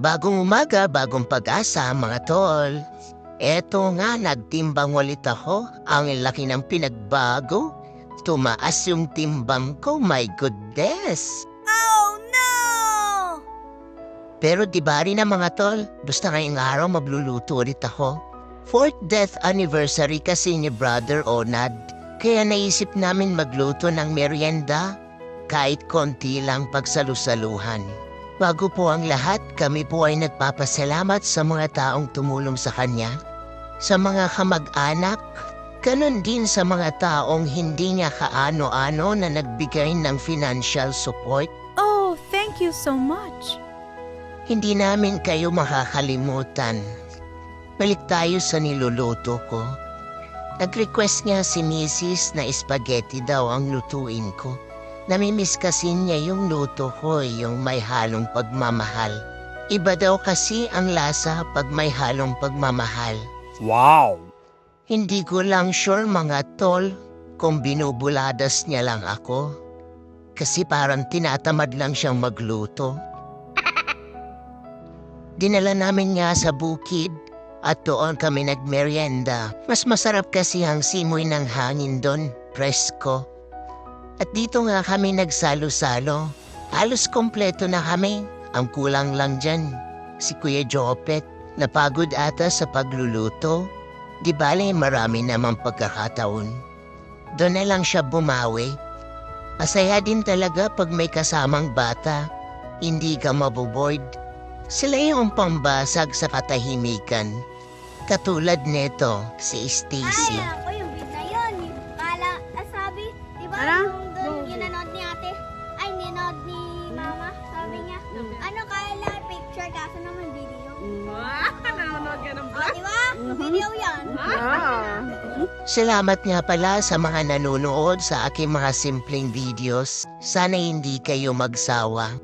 Bagong umaga, bagong pag-asa mga tol. Eto nga, nagtimbang ulit ako. Ang laki ng pinagbago. Tumaas yung timbang ko, my goodness. Oh no! Pero di ba rin na mga tol, basta ngayong araw magluluto ulit ako. 4th death anniversary kasi ni Brother Onad. Kaya naisip namin magluto ng merienda. Kahit konti lang pagsalusaluhan. Bago po ang lahat, kami po ay nagpapasalamat sa mga taong tumulong sa kanya. Sa mga kamag-anak, ganun din sa mga taong hindi niya kaano-ano na nagbigay ng financial support. Oh, thank you so much. Hindi namin kayo makakalimutan. Balik tayo sa niluluto ko. Nag-request niya si Mrs. na spaghetti daw ang lutuin ko. Namimiss kasi niya yung luto ko, yung may halong pagmamahal. Iba daw kasi ang lasa pag may halong pagmamahal. Wow! Hindi ko lang sure mga tol kung binubuladas niya lang ako. Kasi parang tinatamad lang siyang magluto. Dinala namin nga sa bukid at doon kami nagmerienda. Mas masarap kasi ang simoy ng hangin doon, presko. At dito nga kami nagsalo-salo. Halos kompleto na kami. Ang kulang lang dyan, si Kuya Jopet. Napagod ata sa pagluluto. Di bale marami namang pagkakataon. Doon na lang siya bumawi. Masaya din talaga pag may kasamang bata. Hindi ka maboboard. Sila yung pambasag sa katahimikan. Katulad neto, si Stacy. Ay, ako yung bid na yun. Sabi, di ba yung doon ginanood ni ate? Ay, ninod ni mama. Sabi niya, ano kala picture kaso naman video. Nanonood ka ng O, di ba? Video yan. Salamat nga pala sa mga nanonood sa aking mga simpleng videos. Sana hindi kayo magsawa.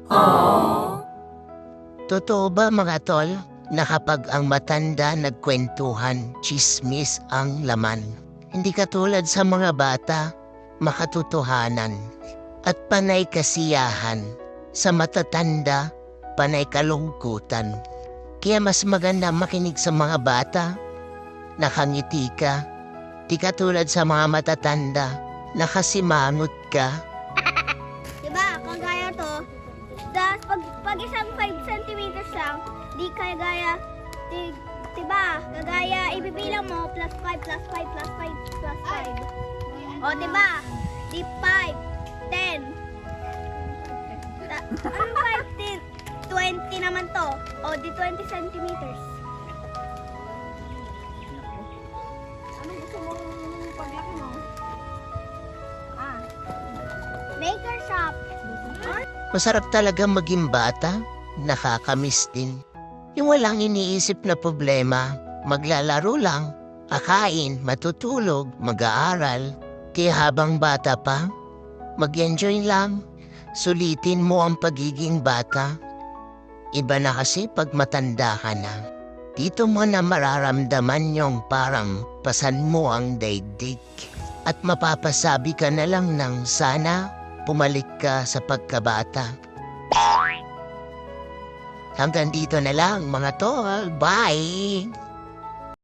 Totoo ba mga tol, na kapag ang matanda nagkwentuhan, chismis ang laman? Hindi katulad sa mga bata, makatotohanan at panay kasiyahan. Sa matatanda, panay kalungkutan. Kaya mas maganda makinig sa mga bata, nakangiti ka. Di katulad sa mga matatanda, nakasimangot ka. Diba, kagaya to. Pag isang 5 centimeters lang, di kagaya, diba, kagaya ibibilang mo, plus 5, plus 5, plus 5, plus 5. O, diba, di 5, 10. Ano 5, 10? 20 naman to. O, di 20 centimeters. Ano gusto mong paglaki mo? Maker shop. Masarap talaga maging bata, nakakamiss din. Yung walang iniisip na problema, maglalaro lang, kakain, matutulog, mag-aaral. Kaya habang bata pa, mag-enjoy lang, sulitin mo ang pagiging bata. Iba na kasi pag matanda ka na. Dito mo na mararamdaman yung parang pasan mo ang daigdig. At mapapasabi ka na lang ng sana pumalik ka sa pagkabata. Hanggang dito na lang mga tol. Bye!